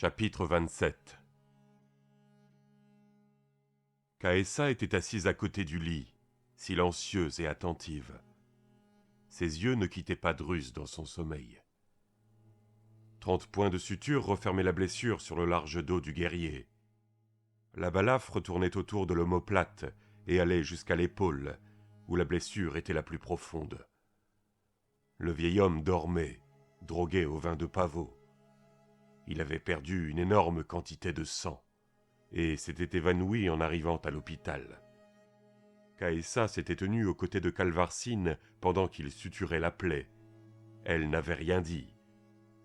Chapitre 27. Caëssa était assise à côté du lit, silencieuse et attentive. Ses yeux ne quittaient pas Drus dans son sommeil. 30 points de suture refermaient la blessure sur le large dos du guerrier. La balafre tournait autour de l'omoplate et allait jusqu'à l'épaule, où la blessure était la plus profonde. Le vieil homme dormait, drogué au vin de pavot. Il avait perdu une énorme quantité de sang et s'était évanoui en arrivant à l'hôpital. Caëssa s'était tenue aux côtés de Calvarsine pendant qu'il suturait la plaie. Elle n'avait rien dit.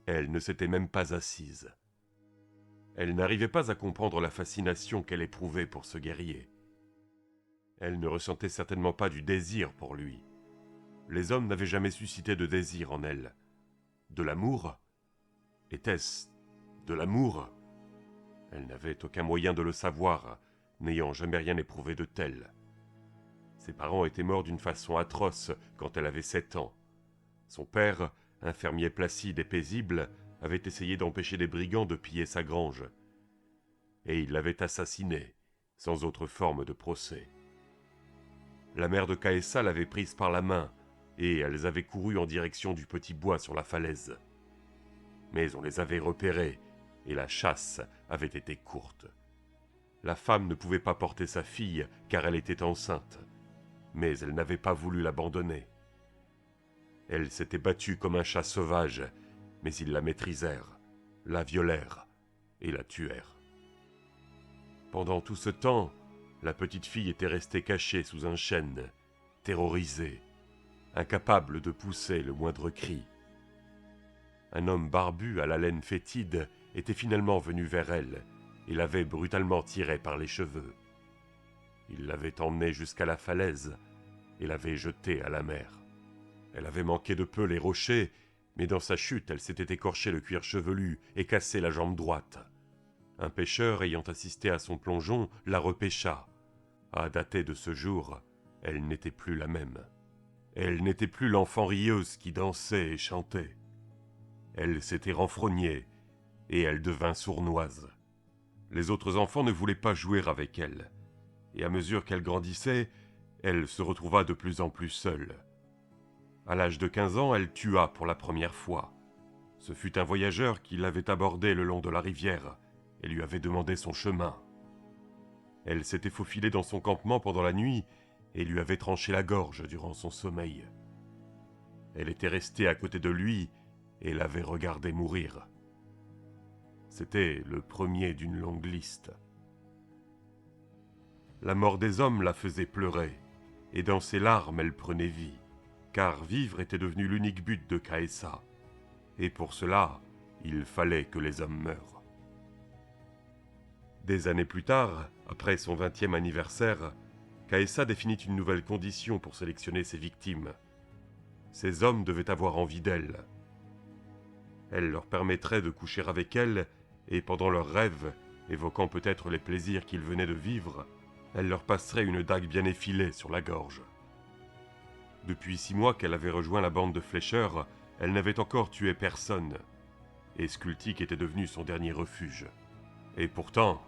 Elle ne s'était même pas assise. Elle n'arrivait pas à comprendre la fascination qu'elle éprouvait pour ce guerrier. Elle ne ressentait certainement pas du désir pour lui. Les hommes n'avaient jamais suscité de désir en elle. De l'amour? Était-ce de l'amour? Elle n'avait aucun moyen de le savoir, n'ayant jamais rien éprouvé de tel. Ses parents étaient morts d'une façon atroce quand elle avait 7 ans. Son père, un fermier placide et paisible, avait essayé d'empêcher des brigands de piller sa grange. Et il l'avait assassinée, sans autre forme de procès. La mère de Caëssa l'avait prise par la main, et elles avaient couru en direction du petit bois sur la falaise. Mais on les avait repérés, et la chasse avait été courte. La femme ne pouvait pas porter sa fille, car elle était enceinte. Mais elle n'avait pas voulu l'abandonner. Elle s'était battue comme un chat sauvage, mais ils la maîtrisèrent, la violèrent et la tuèrent. Pendant tout ce temps, la petite fille était restée cachée sous un chêne, terrorisée, incapable de pousser le moindre cri. Un homme barbu à la laine fétide était finalement venu vers elle et l'avait brutalement tirée par les cheveux. Il l'avait emmenée jusqu'à la falaise et l'avait jetée à la mer. Elle avait manqué de peu les rochers, mais dans sa chute, elle s'était écorché le cuir chevelu et cassé la jambe droite. Un pêcheur ayant assisté à son plongeon la repêcha. À dater de ce jour, elle n'était plus la même. Elle n'était plus l'enfant rieuse qui dansait et chantait. Elle s'était renfrognée et elle devint sournoise. Les autres enfants ne voulaient pas jouer avec elle, et à mesure qu'elle grandissait, elle se retrouva de plus en plus seule. À l'âge de 15 ans, elle tua pour la première fois. Ce fut un voyageur qui l'avait abordée le long de la rivière et lui avait demandé son chemin. Elle s'était faufilée dans son campement pendant la nuit et lui avait tranché la gorge durant son sommeil. Elle était restée à côté de lui et l'avait regardé mourir. C'était le premier d'une longue liste. La mort des hommes la faisait pleurer, et dans ses larmes elle prenait vie, car vivre était devenu l'unique but de Caëssa, et pour cela, il fallait que les hommes meurent. Des années plus tard, après son 20e anniversaire, Caëssa définit une nouvelle condition pour sélectionner ses victimes. Ces hommes devaient avoir envie d'elle. Elle leur permettrait de coucher avec elle, et pendant leurs rêves, évoquant peut-être les plaisirs qu'ils venaient de vivre, elle leur passerait une dague bien effilée sur la gorge. Depuis 6 mois qu'elle avait rejoint la bande de flécheurs, elle n'avait encore tué personne, et Skultik était devenu son dernier refuge. Et pourtant,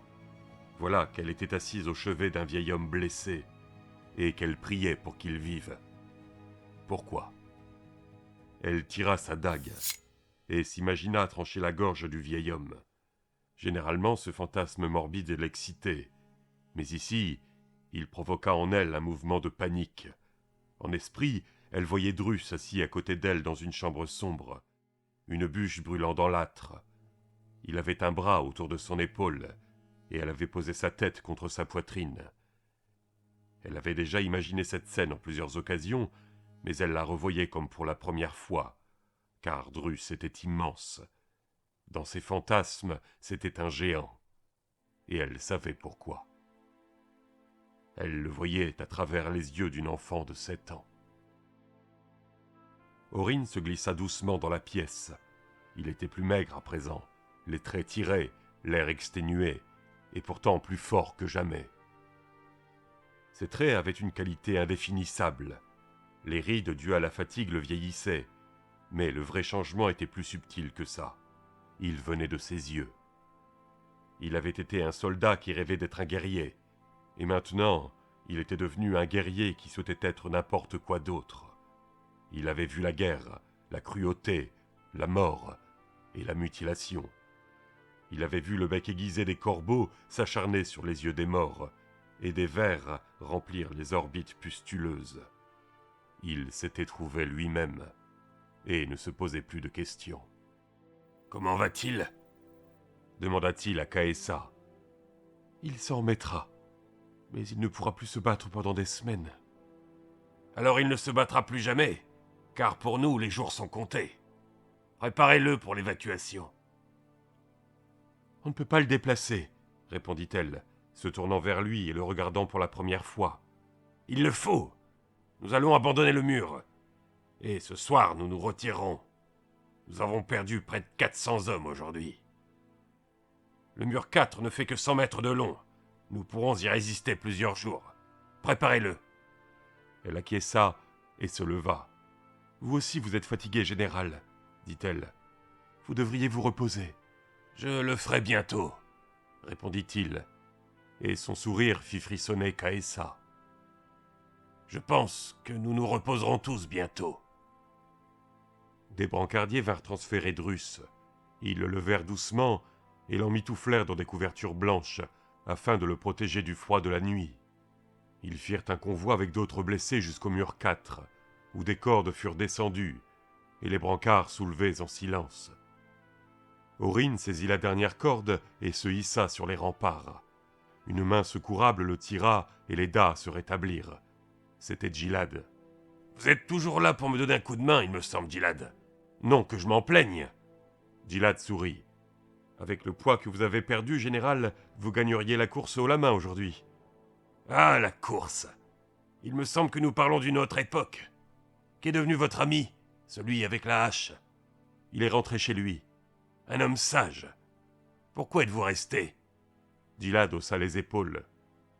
voilà qu'elle était assise au chevet d'un vieil homme blessé, et qu'elle priait pour qu'il vive. Pourquoi? Elle tira sa dague, et s'imagina trancher la gorge du vieil homme. Généralement, ce fantasme morbide l'excitait, mais ici, il provoqua en elle un mouvement de panique. En esprit, elle voyait Drus assis à côté d'elle dans une chambre sombre, une bûche brûlant dans l'âtre. Il avait un bras autour de son épaule, et elle avait posé sa tête contre sa poitrine. Elle avait déjà imaginé cette scène en plusieurs occasions, mais elle la revoyait comme pour la première fois, car Drus était immense. Dans ses fantasmes, c'était un géant, et elle savait pourquoi. Elle le voyait à travers les yeux d'une enfant de 7 ans. Oryn se glissa doucement dans la pièce. Il était plus maigre à présent, les traits tirés, l'air exténué, et pourtant plus fort que jamais. Ses traits avaient une qualité indéfinissable. Les rides dues à la fatigue le vieillissaient, mais le vrai changement était plus subtil que ça. Il venait de ses yeux. Il avait été un soldat qui rêvait d'être un guerrier, et maintenant, il était devenu un guerrier qui souhaitait être n'importe quoi d'autre. Il avait vu la guerre, la cruauté, la mort et la mutilation. Il avait vu le bec aiguisé des corbeaux s'acharner sur les yeux des morts, et des vers remplir les orbites pustuleuses. Il s'était trouvé lui-même, et ne se posait plus de questions. « Comment va-t-il » demanda-t-il à Caessa. « Il s'en remettra, mais il ne pourra plus se battre pendant des semaines. »« Alors il ne se battra plus jamais, car pour nous les jours sont comptés. Préparez-le pour l'évacuation. »« On ne peut pas le déplacer, » répondit-elle, se tournant vers lui et le regardant pour la première fois. « Il le faut. Nous allons abandonner le mur. Et ce soir, nous nous retirerons. Nous avons perdu près de 400 hommes aujourd'hui. Le mur 4 ne fait que 100 mètres de long. Nous pourrons y résister plusieurs jours. Préparez-le. » Elle acquiesça et se leva. « Vous aussi, vous êtes fatigué, général, » dit-elle. « Vous devriez vous reposer. »« Je le ferai bientôt, » répondit-il, et son sourire fit frissonner Caessa. « Je pense que nous nous reposerons tous bientôt. » Des brancardiers vinrent transférer Druss. Ils le levèrent doucement et l'emmitouflèrent dans des couvertures blanches, afin de le protéger du froid de la nuit. Ils firent un convoi avec d'autres blessés jusqu'au mur 4, où des cordes furent descendues, et les brancards soulevés en silence. Aurine saisit la dernière corde et se hissa sur les remparts. Une main secourable le tira et l'aida à se rétablir. C'était Gilad. « Vous êtes toujours là pour me donner un coup de main, il me semble, Gilad. Non que je m'en plaigne. » Gilad sourit. « Avec le poids que vous avez perdu, général, vous gagneriez la course haut la main aujourd'hui. »« Ah, la course. Il me semble que nous parlons d'une autre époque. Qu'est devenu votre ami, celui avec la hache ? » « Il est rentré chez lui. »« Un homme sage. Pourquoi êtes-vous resté ?» Gilad haussa les épaules.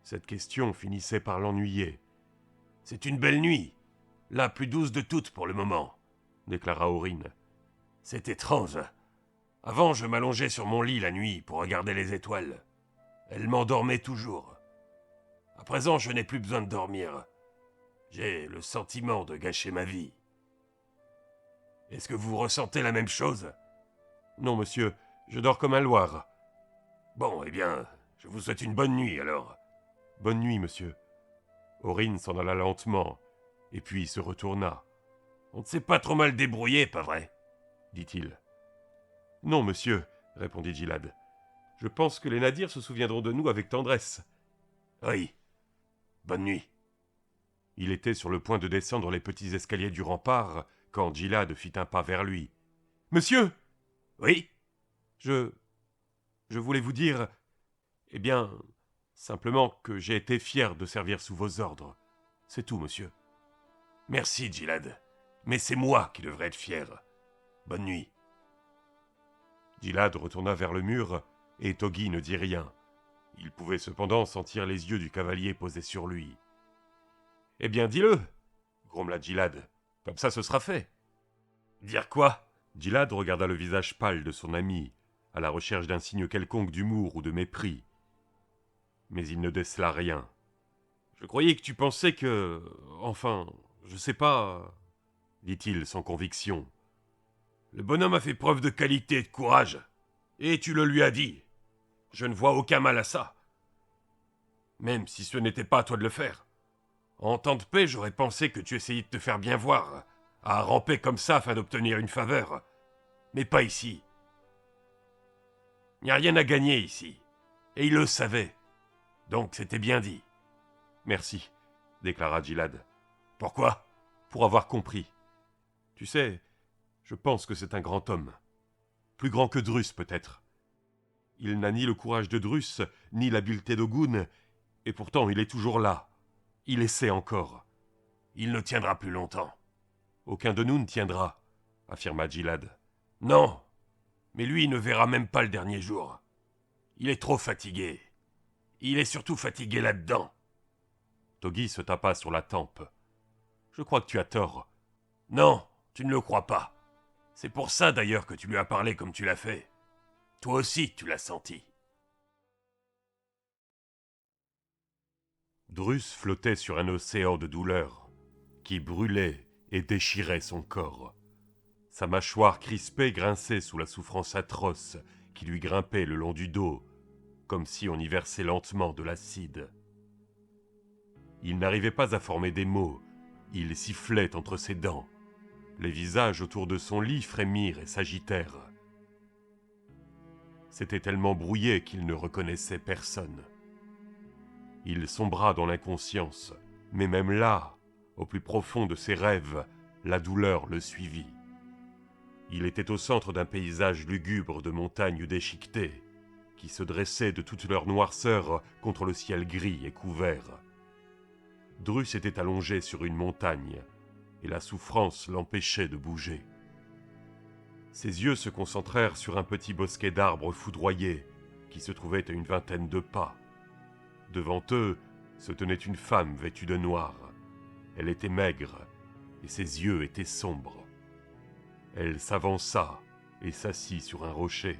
Cette question finissait par l'ennuyer. « C'est une belle nuit, la plus douce de toutes pour le moment, » déclara Aurine. « C'est étrange. Avant, je m'allongeais sur mon lit la nuit pour regarder les étoiles. Elles m'endormaient toujours. À présent, je n'ai plus besoin de dormir. J'ai le sentiment de gâcher ma vie. Est-ce que vous ressentez la même chose ? » ?»« Non, monsieur, je dors comme un loir. »« Bon, eh bien, je vous souhaite une bonne nuit, alors. »« Bonne nuit, monsieur. » Aurine s'en alla lentement, et puis se retourna. « On ne s'est pas trop mal débrouillé, pas vrai ? » dit-il. « Non, monsieur, » répondit Gilad. « Je pense que les nadirs se souviendront de nous avec tendresse. »« Oui. Bonne nuit. » Il était sur le point de descendre les petits escaliers du rempart quand Gilad fit un pas vers lui. « Monsieur !»« Oui. »« Je voulais vous dire... Eh bien, simplement que j'ai été fier de servir sous vos ordres. C'est tout, monsieur. »« Merci, Gilad. Mais c'est moi qui devrais être fier. Bonne nuit. » Gilad retourna vers le mur, et Togi ne dit rien. Il pouvait cependant sentir les yeux du cavalier posés sur lui. « Eh bien, dis-le » grommela Gilad. « Comme ça, ce sera fait. »« Dire quoi ?» Gilad regarda le visage pâle de son ami, à la recherche d'un signe quelconque d'humour ou de mépris. Mais il ne décela rien. « Je croyais que tu pensais que... Enfin, je sais pas... » dit-il sans conviction. « Le bonhomme a fait preuve de qualité et de courage, et tu le lui as dit. Je ne vois aucun mal à ça. Même si ce n'était pas à toi de le faire. En temps de paix, j'aurais pensé que tu essayais de te faire bien voir, à ramper comme ça afin d'obtenir une faveur. Mais pas ici. Il n'y a rien à gagner ici, et il le savait. Donc c'était bien dit. »« Merci, » déclara Gilad. « Pourquoi ? » ?»« Pour avoir compris. Tu sais, je pense que c'est un grand homme. Plus grand que Druss, peut-être. Il n'a ni le courage de Druss, ni l'habileté d'Ogun, et pourtant il est toujours là. Il essaie encore. Il ne tiendra plus longtemps. Aucun de nous ne tiendra, affirma Gilad. Non, mais lui ne verra même pas le dernier jour. Il est trop fatigué. Il est surtout fatigué là-dedans. Togi se tapa sur la tempe. Je crois que tu as tort. Non, tu ne le crois pas. C'est pour ça d'ailleurs que tu lui as parlé comme tu l'as fait. Toi aussi, tu l'as senti. Drus flottait sur un océan de douleur qui brûlait et déchirait son corps. Sa mâchoire crispée grinçait sous la souffrance atroce qui lui grimpait le long du dos, comme si on y versait lentement de l'acide. Il n'arrivait pas à former des mots, il sifflait entre ses dents. Les visages autour de son lit frémirent et s'agitèrent. C'était tellement brouillé qu'il ne reconnaissait personne. Il sombra dans l'inconscience, mais même là, au plus profond de ses rêves, la douleur le suivit. Il était au centre d'un paysage lugubre de montagnes déchiquetées, qui se dressaient de toute leur noirceur contre le ciel gris et couvert. Drus était allongé sur une montagne, et la souffrance l'empêchait de bouger. Ses yeux se concentrèrent sur un petit bosquet d'arbres foudroyés, qui se trouvait à une vingtaine de pas. Devant eux se tenait une femme vêtue de noir. Elle était maigre, et ses yeux étaient sombres. Elle s'avança et s'assit sur un rocher,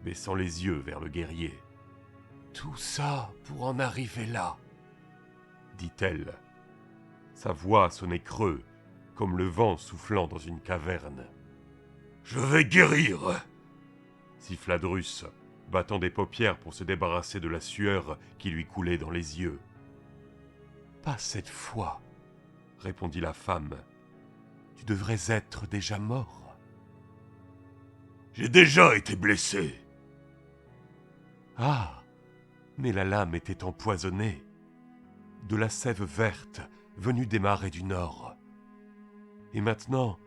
baissant les yeux vers le guerrier. « Tout ça pour en arriver là », dit-elle. Sa voix sonnait creux, comme le vent soufflant dans une caverne. « Je vais guérir !» siffla Drus, battant des paupières pour se débarrasser de la sueur qui lui coulait dans les yeux. « Pas cette fois, » répondit la femme. « Tu devrais être déjà mort. »« J'ai déjà été blessé. »« Ah, mais la lame était empoisonnée. De la sève verte venue des marais du nord. Et maintenant,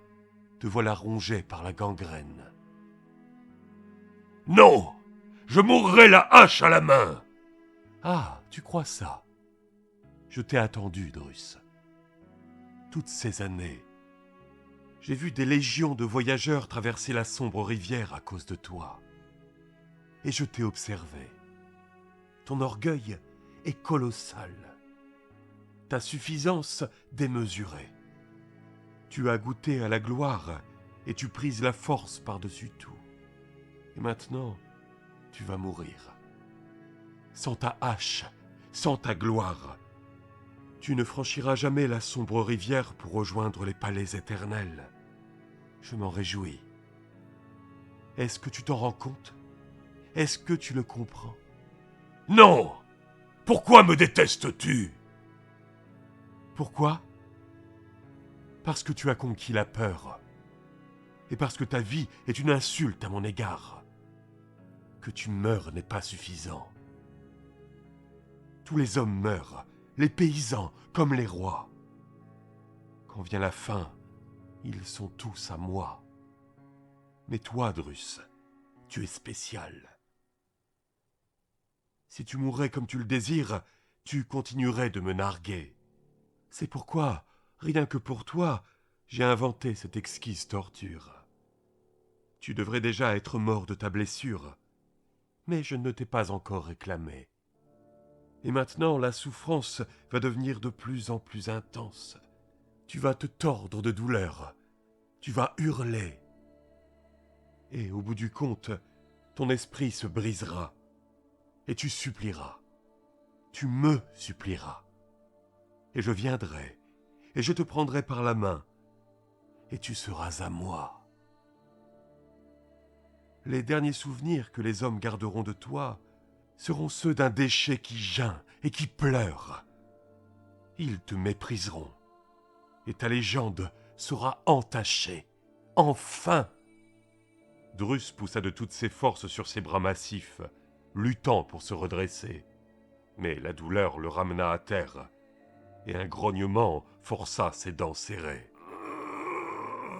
te voilà rongé par la gangrène. »« Non, je mourrai la hache à la main. »« Ah, tu crois ça? Je t'ai attendu, Drus. Toutes ces années, j'ai vu des légions de voyageurs traverser la sombre rivière à cause de toi. Et je t'ai observé. Ton orgueil est colossal. Ta suffisance démesurée. Tu as goûté à la gloire et tu prises la force par-dessus tout. Et maintenant, tu vas mourir. Sans ta hache, sans ta gloire, tu ne franchiras jamais la sombre rivière pour rejoindre les palais éternels. Je m'en réjouis. Est-ce que tu t'en rends compte? Est-ce que tu le comprends? Non! Pourquoi me détestes-tu? Pourquoi? Parce que tu as conquis la peur. Et parce que ta vie est une insulte à mon égard. Que tu meurs n'est pas suffisant. Tous les hommes meurent, les paysans comme les rois. Quand vient la fin, ils sont tous à moi. Mais toi, Drus, tu es spécial. Si tu mourrais comme tu le désires, tu continuerais de me narguer. C'est pourquoi, rien que pour toi, j'ai inventé cette exquise torture. Tu devrais déjà être mort de ta blessure, mais je ne t'ai pas encore réclamé. Et maintenant, la souffrance va devenir de plus en plus intense. Tu vas te tordre de douleur, tu vas hurler. Et au bout du compte, ton esprit se brisera, et tu supplieras. Tu me supplieras. Et je viendrai, et je te prendrai par la main, et tu seras à moi. Les derniers souvenirs que les hommes garderont de toi seront ceux d'un déchet qui geint et qui pleure. Ils te mépriseront, et ta légende sera entachée. Enfin! Drus poussa de toutes ses forces sur ses bras massifs, luttant pour se redresser. Mais la douleur le ramena à terre, et un grognement força ses dents serrées.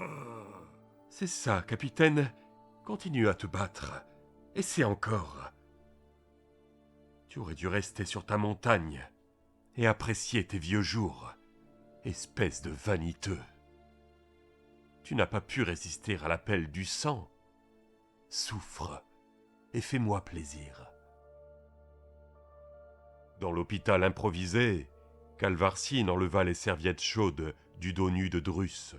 « C'est ça, capitaine. Continue à te battre. Essaie encore. Tu aurais dû rester sur ta montagne et apprécier tes vieux jours, espèce de vaniteux. Tu n'as pas pu résister à l'appel du sang. Souffre et fais-moi plaisir. » Dans l'hôpital improvisé, Calvarsine enleva les serviettes chaudes du dos nu de Drus.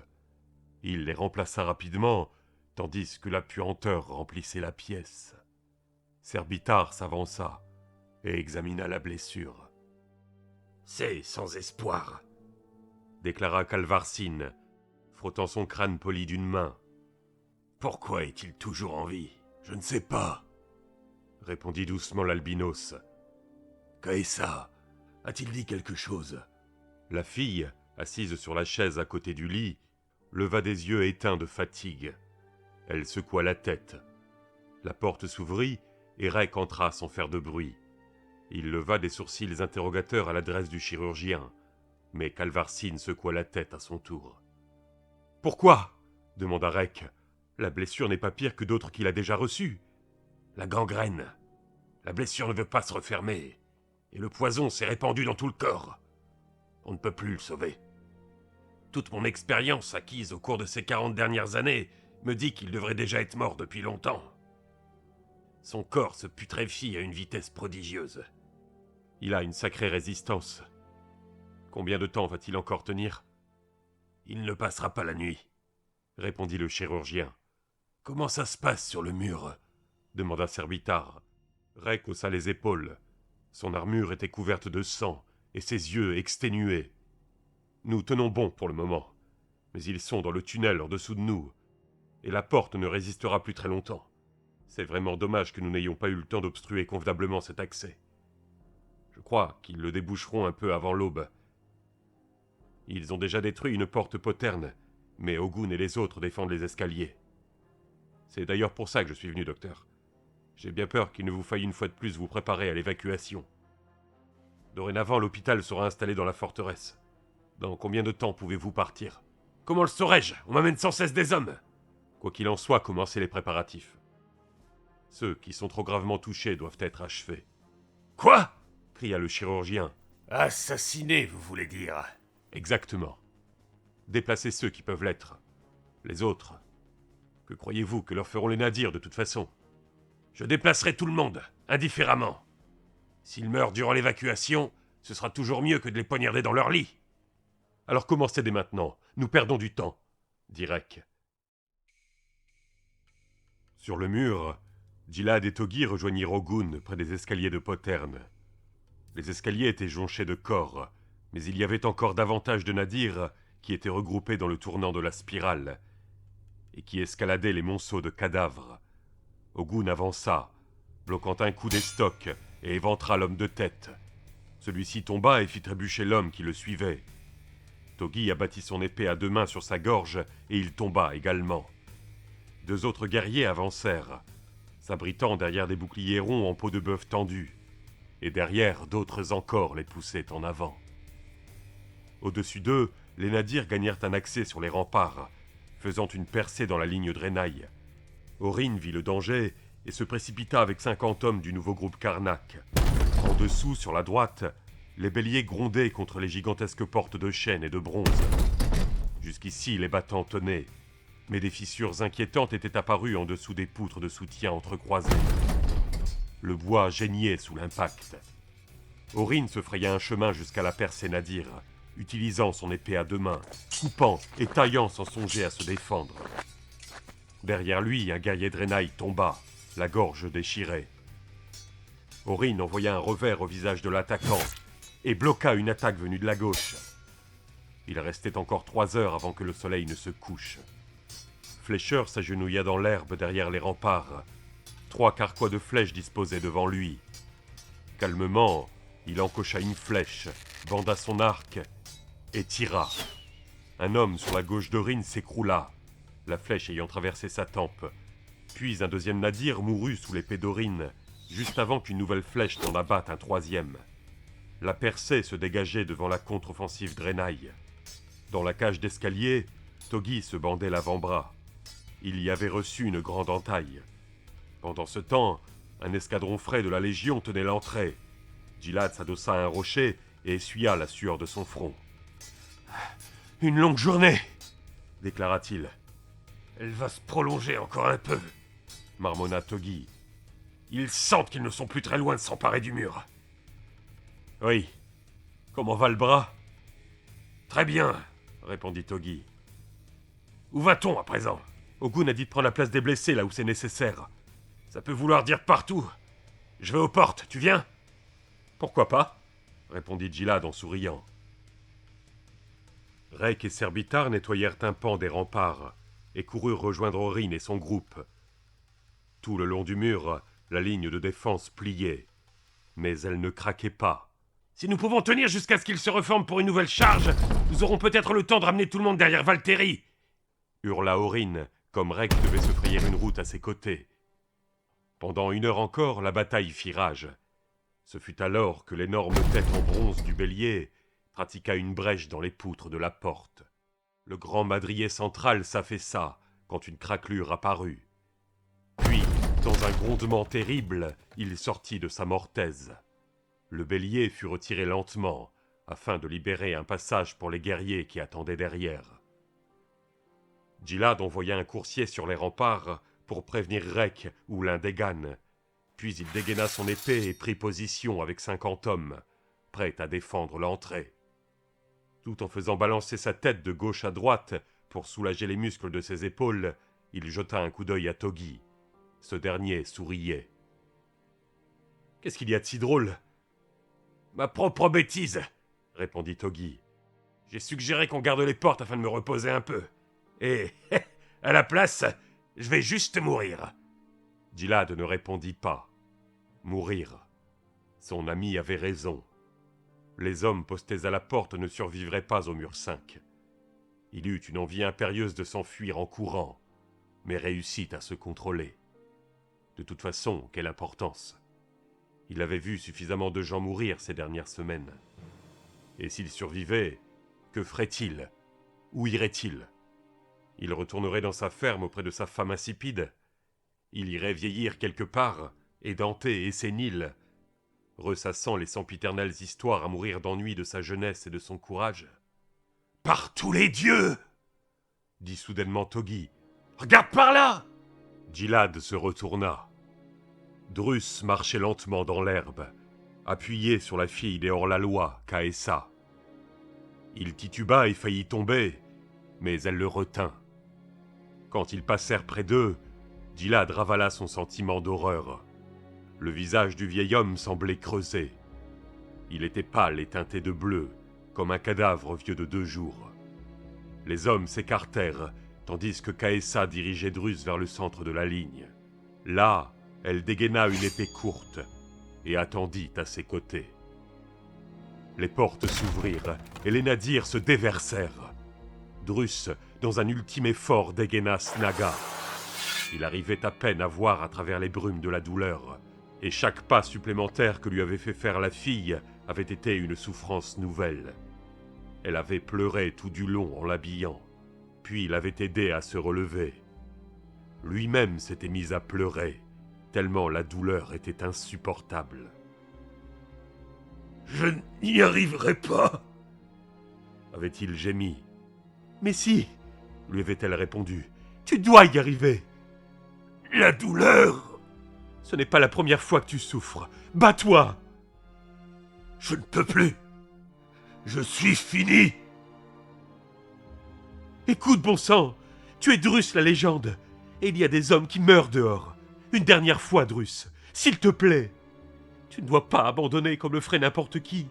Il les remplaça rapidement, tandis que la puanteur remplissait la pièce. Serbitar s'avança et examina la blessure. C'est sans espoir, déclara Calvarcine, frottant son crâne poli d'une main. Pourquoi est-il toujours en vie? Je ne sais pas, répondit doucement l'albinos. Caessa a-t-il dit quelque chose? La fille, assise sur la chaise à côté du lit, leva des yeux éteints de fatigue. Elle secoua la tête. La porte s'ouvrit et Rec entra sans faire de bruit. Il leva des sourcils interrogateurs à l'adresse du chirurgien, mais Calvarcine secoua la tête à son tour. « Pourquoi » demanda Rec. « La blessure n'est pas pire que d'autres qu'il a déjà reçues. »« La gangrène. La blessure ne veut pas se refermer, et le poison s'est répandu dans tout le corps. On ne peut plus le sauver. Toute mon expérience acquise au cours de ces 40 dernières années me dit qu'il devrait déjà être mort depuis longtemps. Son corps se putréfie à une vitesse prodigieuse. Il a une sacrée résistance. Combien de temps va-t-il encore tenir ? Il ne passera pas la nuit, répondit le chirurgien. Comment ça se passe sur le mur ? Demanda Servitare. Rec haussa les épaules. Son armure était couverte de sang et ses yeux exténués. Nous tenons bon pour le moment, mais ils sont dans le tunnel en dessous de nous, et la porte ne résistera plus très longtemps. C'est vraiment dommage que nous n'ayons pas eu le temps d'obstruer convenablement cet accès. Je crois qu'ils le déboucheront un peu avant l'aube. Ils ont déjà détruit une porte poterne, mais Ogun et les autres défendent les escaliers. C'est d'ailleurs pour ça que je suis venu, docteur. J'ai bien peur qu'il ne vous faille une fois de plus vous préparer à l'évacuation. Dorénavant, l'hôpital sera installé dans la forteresse. Dans combien de temps pouvez-vous partir ? Comment le saurais-je ? On m'amène sans cesse des hommes. Quoi qu'il en soit, commencez les préparatifs. Ceux qui sont trop gravement touchés doivent être achevés. Quoi ? Cria le chirurgien. Assassinés, vous voulez dire ? Exactement. Déplacez ceux qui peuvent l'être. Les autres, que croyez-vous que leur feront les nadirs de toute façon ? Je déplacerai tout le monde, indifféremment. S'ils meurent durant l'évacuation, ce sera toujours mieux que de les poignarder dans leur lit. Alors commencez dès maintenant, nous perdons du temps, dit Rec. Sur le mur, Gilad et Togi rejoignirent Ogun près des escaliers de poterne. Les escaliers étaient jonchés de corps, mais il y avait encore davantage de nadirs qui étaient regroupés dans le tournant de la spirale et qui escaladaient les monceaux de cadavres. Ogun avança, bloquant un coup d'estoc et éventra l'homme de tête. Celui-ci tomba et fit trébucher l'homme qui le suivait. Togi abattit son épée à deux mains sur sa gorge et il tomba également. Deux autres guerriers avancèrent, s'abritant derrière des boucliers ronds en peau de bœuf tendus, et derrière d'autres encore les poussaient en avant. Au-dessus d'eux, les nadirs gagnèrent un accès sur les remparts, faisant une percée dans la ligne Drenaï. Orin vit le danger et se précipita avec 50 hommes du nouveau groupe Karnak. En dessous, sur la droite, les béliers grondaient contre les gigantesques portes de chêne et de bronze. Jusqu'ici, les battants tenaient, mais des fissures inquiétantes étaient apparues en dessous des poutres de soutien entrecroisées. Le bois geignait sous l'impact. Orin se fraya un chemin jusqu'à la percée nadir, utilisant son épée à deux mains, coupant et taillant sans songer à se défendre. Derrière lui, un guerrier Drenaï tomba, la gorge déchirée. Orin envoya un revers au visage de l'attaquant et bloqua une attaque venue de la gauche. Il restait encore 3 heures avant que le soleil ne se couche. Fletcher s'agenouilla dans l'herbe derrière les remparts. 3 carquois de flèches disposaient devant lui. Calmement, il encocha une flèche, banda son arc et tira. Un homme sur la gauche d'Orin s'écroula, la flèche ayant traversé sa tempe. Puis un deuxième nadir mourut sous l'épée d'Orin, juste avant qu'une nouvelle flèche n'en abatte un troisième. La percée se dégageait devant la contre-offensive Drenaï. Dans la cage d'escalier, Togi se bandait l'avant-bras. Il y avait reçu une grande entaille. Pendant ce temps, un escadron frais de la Légion tenait l'entrée. Gilad s'adossa à un rocher et essuya la sueur de son front. « Une longue journée !» déclara-t-il. « Elle va se prolonger encore un peu !» marmonna Togi. « Ils sentent qu'ils ne sont plus très loin de s'emparer du mur. »« Oui. Comment va le bras ?»« Très bien, » répondit Togi. « Où va-t-on à présent ? Ogun a dit de prendre la place des blessés là où c'est nécessaire. Ça peut vouloir dire partout. Je vais aux portes, tu viens ? Pourquoi pas ? répondit Gilad en souriant. Rek et Serbitar nettoyèrent un pan des remparts et coururent rejoindre Orin et son groupe. Tout le long du mur, la ligne de défense pliait, mais elle ne craquait pas. « Si nous pouvons tenir jusqu'à ce qu'ils se reforment pour une nouvelle charge, nous aurons peut-être le temps de ramener tout le monde derrière Valtteri !» hurla Orin, comme Rek devait se frayer une route à ses côtés. Pendant 1 heure encore, la bataille fit rage. Ce fut alors que l'énorme tête en bronze du bélier pratiqua une brèche dans les poutres de la porte. Le grand madrier central s'affaissa quand une craquelure apparut. Puis, dans un grondement terrible, il sortit de sa mortaise. Le bélier fut retiré lentement, afin de libérer un passage pour les guerriers qui attendaient derrière. Gilad envoya un coursier sur les remparts pour prévenir Rek ou l'un des Gannes. Puis il dégaina son épée et prit position avec 50 hommes, prêts à défendre l'entrée. Tout en faisant balancer sa tête de gauche à droite pour soulager les muscles de ses épaules, il jeta un coup d'œil à Togi. Ce dernier souriait. « Qu'est-ce qu'il y a de si drôle ?»« Ma propre bêtise, » répondit Togi. « J'ai suggéré qu'on garde les portes afin de me reposer un peu. Et, à la place, je vais juste mourir. » Gilad ne répondit pas. Mourir. Son ami avait raison. Les hommes postés à la porte ne survivraient pas au mur 5. Il eut une envie impérieuse de s'enfuir en courant, mais réussit à se contrôler. De toute façon, quelle importance? Il avait vu suffisamment de gens mourir ces dernières semaines. Et s'il survivait, que ferait-il? Où irait-il? Il retournerait dans sa ferme auprès de sa femme insipide? Il irait vieillir quelque part, édenté et sénile, ressassant les sempiternelles histoires à mourir d'ennui de sa jeunesse et de son courage? « Par tous les dieux !» dit soudainement Togi. « Regarde par là !» Gilad se retourna. Drus marchait lentement dans l'herbe, appuyé sur la fille des hors-la-loi, Kaessa. Il tituba et faillit tomber, mais elle le retint. Quand ils passèrent près d'eux, Gilad ravala son sentiment d'horreur. Le visage du vieil homme semblait creusé. Il était pâle et teinté de bleu, comme un cadavre vieux de 2 jours. Les hommes s'écartèrent, tandis que Kaessa dirigeait Drus vers le centre de la ligne. Là, elle dégaina une épée courte et attendit à ses côtés. Les portes s'ouvrirent et les nadirs se déversèrent. Drus, dans un ultime effort, dégaina Snaga. Il arrivait à peine à voir à travers les brumes de la douleur, et chaque pas supplémentaire que lui avait fait faire la fille avait été une souffrance nouvelle. Elle avait pleuré tout du long en l'habillant, puis l'avait aidé à se relever. Lui-même s'était mis à pleurer, tellement la douleur était insupportable. « Je n'y arriverai pas !» avait-il gémi. « Mais si !» lui avait-elle répondu. « Tu dois y arriver !»« La douleur !»« Ce n'est pas la première fois que tu souffres. Bats-toi !»« Je ne peux plus. Je suis fini !»« Écoute, bon sang, tu es Drus la légende, et il y a des hommes qui meurent dehors. Une dernière fois, Drus, s'il te plaît. Tu ne dois pas abandonner comme le ferait n'importe qui.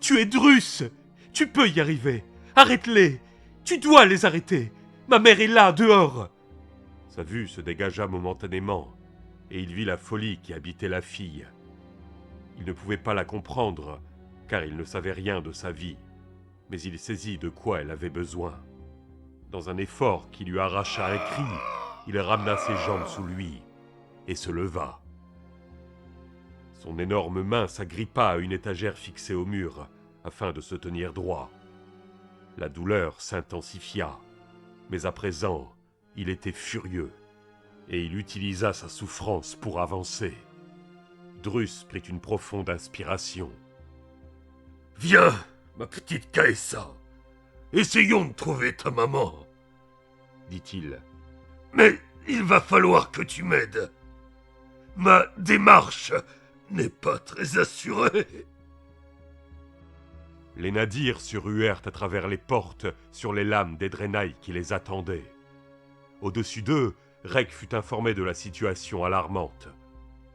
Tu es Drus. Tu peux y arriver. Arrête-les. Tu dois les arrêter. Ma mère est là, dehors. » Sa vue se dégagea momentanément, et il vit la folie qui habitait la fille. Il ne pouvait pas la comprendre, car il ne savait rien de sa vie, mais il saisit de quoi elle avait besoin. Dans un effort qui lui arracha un cri, il ramena ses jambes sous lui et se leva. Son énorme main s'agrippa à une étagère fixée au mur, afin de se tenir droit. La douleur s'intensifia, mais à présent, il était furieux, et il utilisa sa souffrance pour avancer. Drus prit une profonde inspiration. « Viens, ma petite Kaessa, essayons de trouver ta maman, » dit-il. « Mais il va falloir que tu m'aides. Ma démarche n'est pas très assurée. » Les nadirs se ruèrent à travers les portes sur les lames des Draenei qui les attendaient. Au-dessus d'eux, Rek fut informé de la situation alarmante.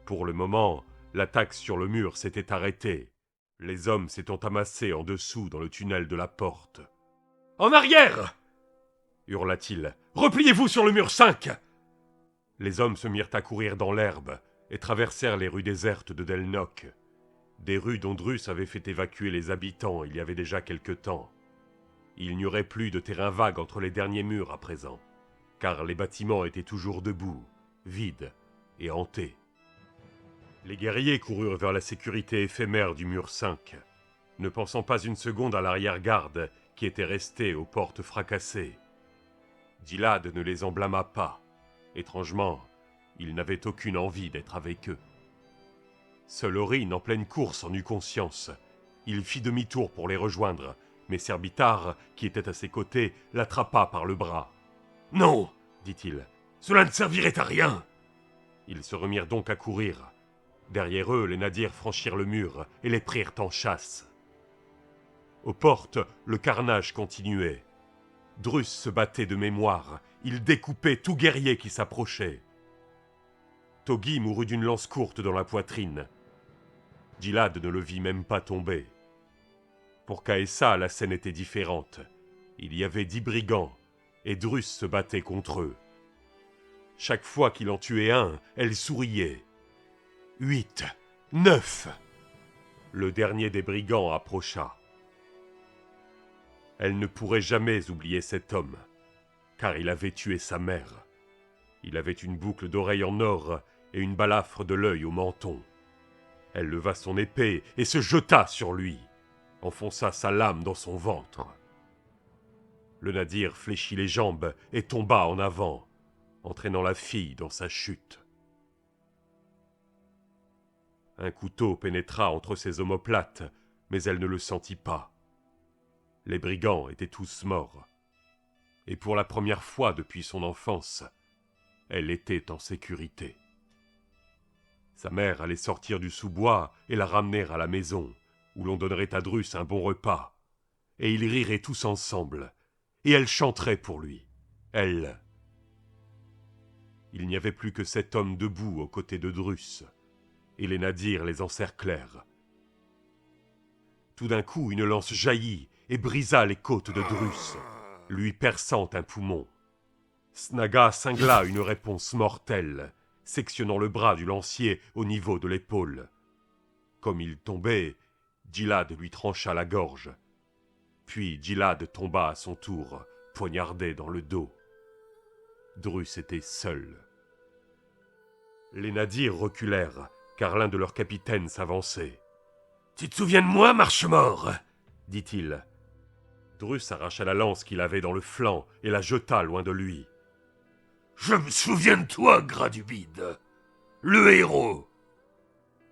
Pour le moment, l'attaque sur le mur s'était arrêtée, Les hommes s'étant amassés en dessous dans le tunnel de la porte. « En arrière !» hurla-t-il. « Repliez-vous sur le mur 5 !» Les hommes se mirent à courir dans l'herbe et traversèrent les rues désertes de Delnoch, des rues dont Druss avait fait évacuer les habitants il y avait déjà quelque temps. Il n'y aurait plus de terrain vague entre les derniers murs à présent, car les bâtiments étaient toujours debout, vides et hantés. Les guerriers coururent vers la sécurité éphémère du mur 5, ne pensant pas une seconde à l'arrière-garde qui était restée aux portes fracassées. Gilad ne les en blâma pas. Étrangement, il n'avait aucune envie d'être avec eux. Seul Orin, en pleine course, en eut conscience. Il fit demi-tour pour les rejoindre, mais Serbitar, qui était à ses côtés, l'attrapa par le bras. « Non !» dit-il. « Cela ne servirait à rien !» Ils se remirent donc à courir. Derrière eux, les nadirs franchirent le mur et les prirent en chasse. Aux portes, le carnage continuait. Druss se battait de mémoire. Il découpait tout guerrier qui s'approchait. Togi mourut d'une lance courte dans la poitrine. Gilad ne le vit même pas tomber. Pour Caessa, la scène était différente. Il y avait 10 brigands, et Druss se battait contre eux. Chaque fois qu'il en tuait un, elle souriait. 8, 9. Le dernier des brigands approcha. Elle ne pourrait jamais oublier cet homme, car il avait tué sa mère. Il avait une boucle d'oreille en or et une balafre de l'œil au menton. Elle leva son épée et se jeta sur lui, enfonça sa lame dans son ventre. Le nadir fléchit les jambes et tomba en avant, entraînant la fille dans sa chute. Un couteau pénétra entre ses omoplates, mais elle ne le sentit pas. Les brigands étaient tous morts. Et pour la première fois depuis son enfance, elle était en sécurité. Sa mère allait sortir du sous-bois et la ramener à la maison, où l'on donnerait à Druss un bon repas. Et ils riraient tous ensemble, et elle chanterait pour lui. Elle. Il n'y avait plus que 7 hommes debout aux côtés de Druss, et les nadirs les encerclèrent. Tout d'un coup, une lance jaillit et brisa les côtes de Druss, lui perçant un poumon. Snaga cingla une réponse mortelle, sectionnant le bras du lancier au niveau de l'épaule. Comme il tombait, Gilad lui trancha la gorge. Puis Gilad tomba à son tour, poignardé dans le dos. Druss était seul. Les nadirs reculèrent, car l'un de leurs capitaines s'avançait. « Tu te souviens de moi, Marchemort ?» dit-il. Druss arracha la lance qu'il avait dans le flanc et la jeta loin de lui. « Je me souviens de toi, gras du bide, le héros.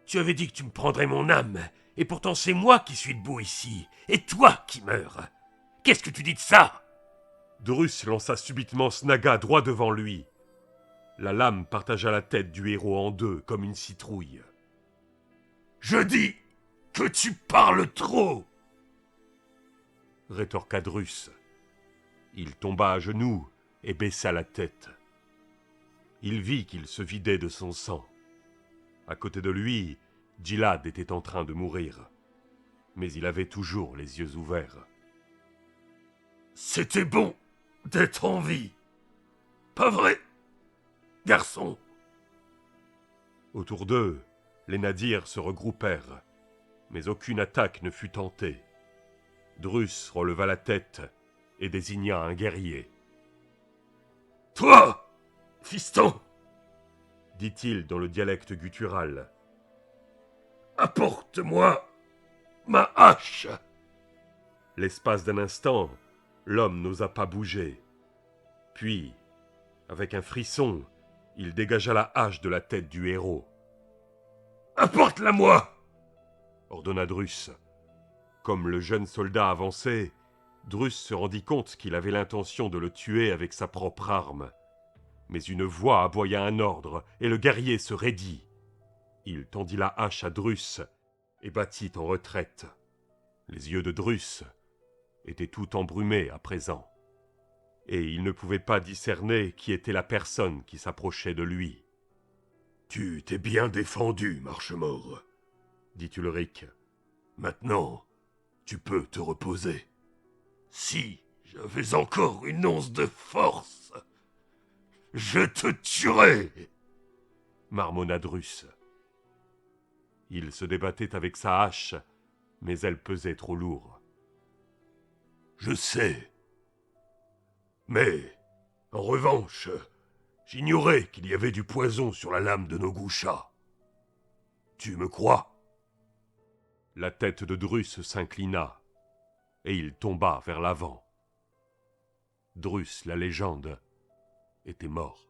Tu avais dit que tu me prendrais mon âme, et pourtant c'est moi qui suis debout ici, et toi qui meurs. Qu'est-ce que tu dis de ça ?» Druss lança subitement Snaga droit devant lui. La lame partagea la tête du héros en deux comme une citrouille. « Je dis que tu parles trop !» rétorqua Druss. Il tomba à genoux et baissa la tête. Il vit qu'il se vidait de son sang. À côté de lui, Gilad était en train de mourir, mais il avait toujours les yeux ouverts. « C'était bon d'être en vie, pas vrai, garçon ?» Autour d'eux, les nadirs se regroupèrent, mais aucune attaque ne fut tentée. Druss releva la tête et désigna un guerrier. « Toi, fiston !» dit-il dans le dialecte guttural. « Apporte-moi ma hache !» L'espace d'un instant, l'homme n'osa pas bouger. Puis, avec un frisson, il dégagea la hache de la tête du héros. « Apporte-la-moi !» ordonna Druss. Comme le jeune soldat avançait, Druss se rendit compte qu'il avait l'intention de le tuer avec sa propre arme. Mais une voix aboya un ordre, et le guerrier se raidit. Il tendit la hache à Druss et battit en retraite. Les yeux de Druss étaient tout embrumés à présent, et il ne pouvait pas discerner qui était la personne qui s'approchait de lui. « Tu t'es bien défendu, Marchemort, » dit Ulrich. Maintenant, tu peux te reposer. Si j'avais encore une once de force, je te tuerais. Marmonna Drus. Il se débattait avec sa hache, mais elle pesait trop lourd. Je sais. Mais, en revanche, j'ignorais qu'il y avait du poison sur la lame de Nogusha. Tu me crois? La tête de Drus s'inclina, et il tomba vers l'avant. Drus, la légende, était mort.